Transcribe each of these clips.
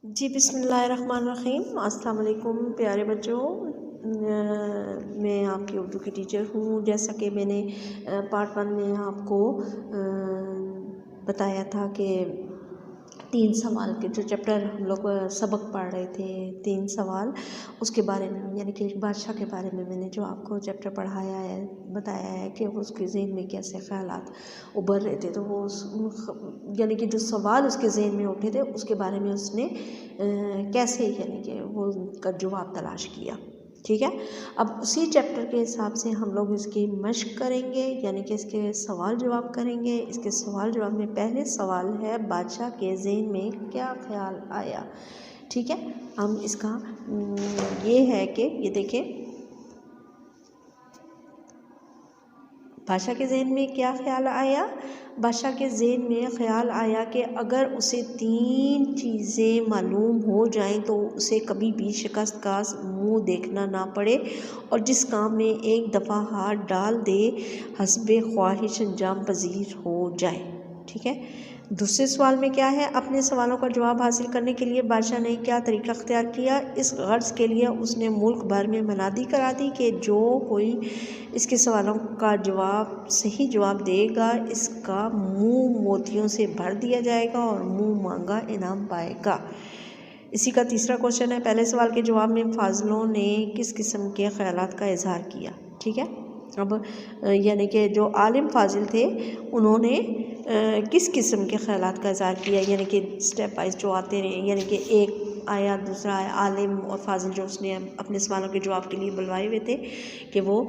जी बिस्मिल्लाहिर्रहमानिर्रहीम। अस्सलाम वालेकुम प्यारे बच्चों। मैं आपकी उर्दू की टीचर हूँ। जैसा कि मैंने पार्ट 1 में आपको बताया था कि 3 सवाल के जो चैप्टर हम लोग सबक पढ़ रहे थे, 3 सवाल उसके बारे में, यानी कि बादशाह के बारे में मैंने जो आपको चैप्टर पढ़ाया है, बताया है कि उसके ज़हन में कैसे ख़यालात उभर रहे थे। तो वो यानी कि जो सवाल उसके ज़हन में उठे थे उसके बारे में उसने कैसे, यानी कि वो का जवाब तलाश किया। ठीक है। अब उसी चैप्टर के हिसाब से हम लोग इसकी मश्क करेंगे, यानी कि इसके सवाल जवाब करेंगे। इसके सवाल जवाब में पहले सवाल है, बादशाह के ज़हन में क्या ख्याल आया। ठीक है। हम इसका ये है कि ये देखें, बादशाह के ज़हन में क्या ख्याल आया। बादशाह के ज़हन में ख्याल आया कि अगर उसे 3 चीज़ें मालूम हो जाएं तो उसे कभी भी शिकस्त का मुंह देखना ना पड़े, और जिस काम में एक दफ़ा हाथ डाल दे हस्बे ख्वाहिश अंजाम पजीर हो जाए। ठीक है। दूसरे सवाल में क्या है, अपने सवालों का जवाब हासिल करने के लिए बादशाह ने क्या तरीका अख्तियार किया। इस गर्ज के लिए उसने मुल्क भर में मनादी करा दी कि जो कोई इसके सवालों का जवाब सही जवाब देगा इसका मुंह मोतियों से भर दिया जाएगा और मुंह मांगा इनाम पाएगा। इसी का तीसरा क्वेश्चन है, पहले सवाल के जवाब में फाजिलों ने किस किस्म के ख्यालात का इजहार किया। ठीक है। अब यानी कि जो आलिम फाजिल थे उन्होंने किस किस्म के ख्यालात का इजहार किया, यानी कि स्टेप वाइज जो आते रहे, यानी कि एक आया दूसरा आया, आलिम और फाजिल जो उसने अपने सवालों के जवाब के लिए बुलवाए हुए थे कि वो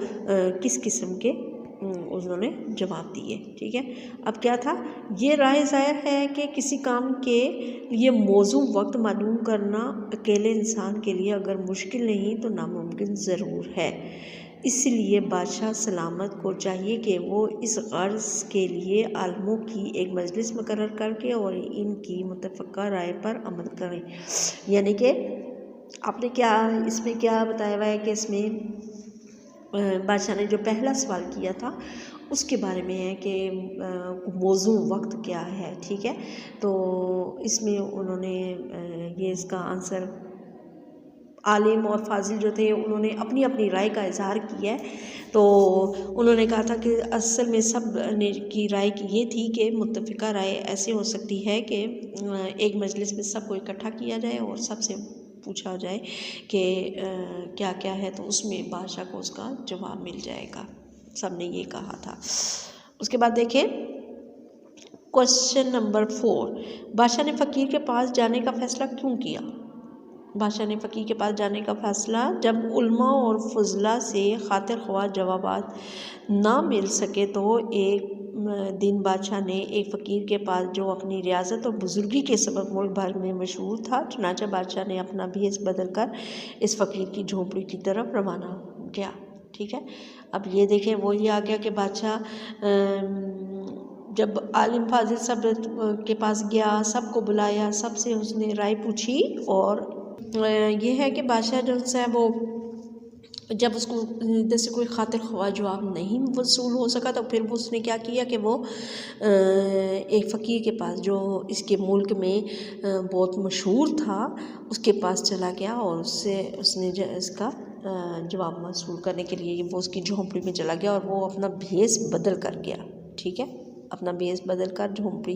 किस किस्म के उन्होंने जवाब दिए। ठीक है। अब क्या था, ये राय ज़ाहिर है कि किसी काम के लिए मौजू वक्त मालूम करना अकेले इंसान के लिए अगर मुश्किल नहीं तो नामुमकिन ज़रूर है। इसलिए बादशाह सलामत को चाहिए कि वो इस गर्ज के लिए आलमों की एक मजलिस मुकर्रर करके और इनकी मुतफ़क्का राय पर अमल करें। यानी कि आपने क्या इसमें क्या बताया हुआ है कि इसमें बादशाह ने जो पहला सवाल किया था उसके बारे में है कि मौजू वक्त क्या है। ठीक है। तो इसमें उन्होंने ये इसका आंसर, आलिम और फाजिल जो थे उन्होंने अपनी अपनी राय का इजहार किया है। तो उन्होंने कहा था कि असल में सब ने की राय की ये थी कि मुत्तफ़िका राय ऐसे हो सकती है कि एक मजलिस में सबको इकट्ठा किया जाए और सबसे पूछा जाए कि क्या क्या है, तो उसमें बादशाह को उसका जवाब मिल जाएगा। सब ने ये कहा था। उसके बाद देखें क्वेश्चन नंबर 4, बादशाह ने फ़कीर के पास जाने का फ़ैसला क्यों किया। बादशाह ने फ़कीर के पास जाने का फ़ैसला, जब उल्मा और फजला से खातिर ख्वाह जवाबात ना मिल सके तो एक दिन बादशाह ने एक फ़कीर के पास जो अपनी रियासत और बुज़ुर्गी के सबब मुल्क भर में मशहूर था, चुनांचे बादशाह ने अपना भेस बदल कर इस फ़कीर की झोंपड़ी की तरफ रवाना हो गया। ठीक है। अब ये देखें, वो ये आ गया कि बादशाह जब आलिम फाजिल सब के पास गया, सबको बुलाया, सबसे उसने राय पूछी, और ये है कि बादशाह जो है वो जब उसको जैसे कोई खातिर ख्वाह जवाब नहीं वसूल हो सका तो फिर वो उसने क्या किया कि वो एक फ़कीर के पास जो इसके मुल्क में बहुत मशहूर था उसके पास चला गया और उससे उसने इसका जवाब वसूल करने के लिए वो उसकी झोंपड़ी में चला गया और वो अपना भेस बदल कर गया। ठीक है। अपना भेस बदल कर झोंपड़ी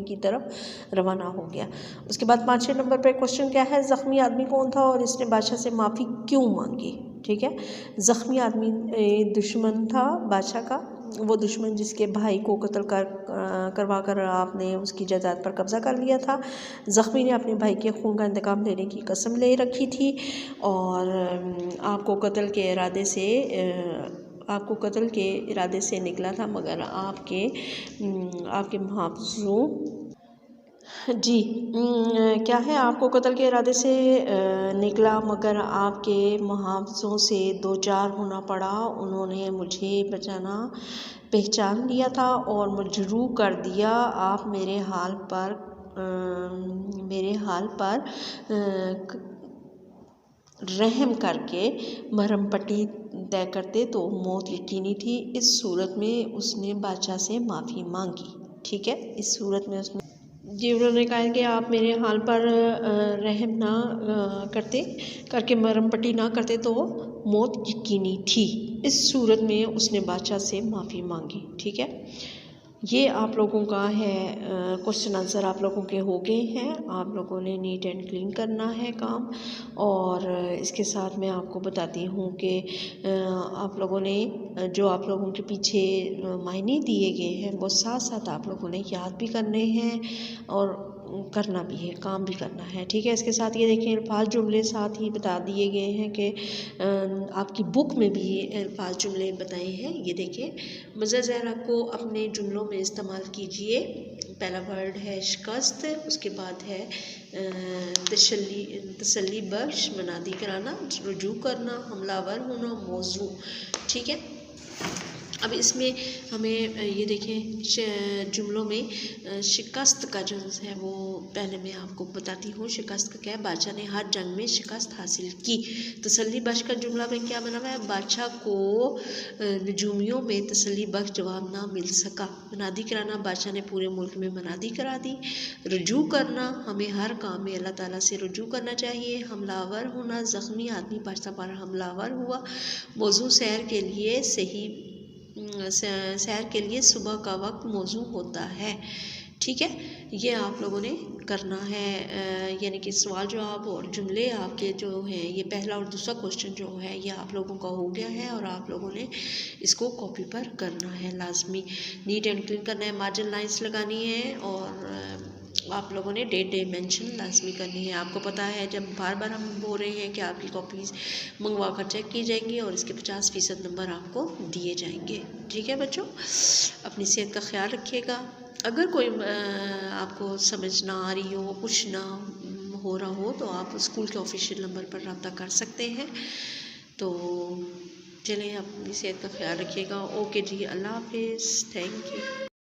की तरफ रवाना हो गया। उसके बाद 5 नंबर पर क्वेश्चन क्या है, ज़ख्मी आदमी कौन था और इसने बादशाह से माफ़ी क्यों मांगी। ठीक है। ज़ख्मी आदमी दुश्मन था बादशाह का, वो दुश्मन जिसके भाई को कत्ल करवा कर आपने उसकी जायदाद पर कब्ज़ा कर लिया था। ज़ख्मी ने अपने भाई के खून का इंतकाम लेने की कसम ले रखी थी और आपको कत्ल के इरादे से निकला था, मगर आपके मुहाफ़िज़ों जी क्या है, आपको कत्ल के इरादे से निकला मगर आपके मुहाफ़िज़ों से दो चार होना पड़ा। उन्होंने मुझे पहचान लिया था और मजरूह कर दिया। आप मेरे हाल पर रहम करके मरहम पट्टी तय करते तो मौत यकीनी थी। इस सूरत में उसने बादशाह से माफ़ी मांगी। ठीक है। इस सूरत में उसने जी, उन्होंने कहा है कि आप मेरे हाल पर रहम ना करके मरहम पट्टी ना करते तो मौत यकीनी थी। इस सूरत में उसने बादशाह से माफ़ी मांगी। ठीक है, ये आप लोगों का है क्वेश्चन आंसर आप लोगों के हो गए हैं। आप लोगों ने नीट एंड क्लीन करना है काम। और इसके साथ मैं आपको बताती हूँ कि आप लोगों ने जो आप लोगों के पीछे मायने दिए गए हैं वो साथ साथ आप लोगों ने याद भी करने हैं और करना भी है, काम भी करना है। ठीक है, इसके साथ ये देखें अल्फाज जुमले साथ ही बता दिए गए हैं कि आपकी बुक में भी अल्फाज जुमले बताए हैं। ये देखें, मज़ा ज़हरा को अपने जुमलों में इस्तेमाल कीजिए। पहला वर्ड है शिकस्त, उसके बाद है तसल्ली बख्श, मनादी कराना, रुजू करना, हमलावर होना, मौजू। ठीक है, अब इसमें हमें ये देखें जुमलों में शिकस्त का जो है वो पहले मैं आपको बताती हूँ। शिकस्त का क्या है? बादशाह ने हर जंग में शिकस्त हासिल की। तसल्ली बख्श का जुमला में क्या बना हुआ है? बादशाह को नजूमियों में तसल्ली बख्श जवाब ना मिल सका। मनादी कराना, बादशाह ने पूरे मुल्क में मनादी करा दी। रुजू करना, हमें हर काम में अल्लाह ताला से रुजू करना चाहिए। हमलावर होना, ज़ख्मी आदमी बादशाह पर हमलावर हुआ। मौजू सैर के लिए सही सैर के लिए सुबह का वक्त मौजू होता है। ठीक है, ये आप लोगों ने करना है। यानी कि सवाल जवाब और जुमले आपके जो हैं, ये पहला और दूसरा क्वेश्चन जो है ये आप लोगों का हो गया है और आप लोगों ने इसको कॉपी पर करना है लाजमी। नीट एंड क्लीन करना है, मार्जिन लाइंस लगानी है और आप लोगों ने डेट डे मेंशन लाजमी करनी है। आपको पता है जब बार बार हम बोल रहे हैं कि आपकी कॉपीज़ मंगवा कर चेक की जाएंगी और इसके 50% नंबर आपको दिए जाएंगे। ठीक है बच्चों, अपनी सेहत का ख्याल रखिएगा। अगर कोई आपको समझ ना आ रही हो, कुछ ना हो रहा हो तो आप स्कूल के ऑफिशियल नंबर पर रब्ता कर सकते हैं। तो चलिए अपनी सेहत का ख्याल रखिएगा। ओके जी, अल्लाह हाफिज़, थैंक यू।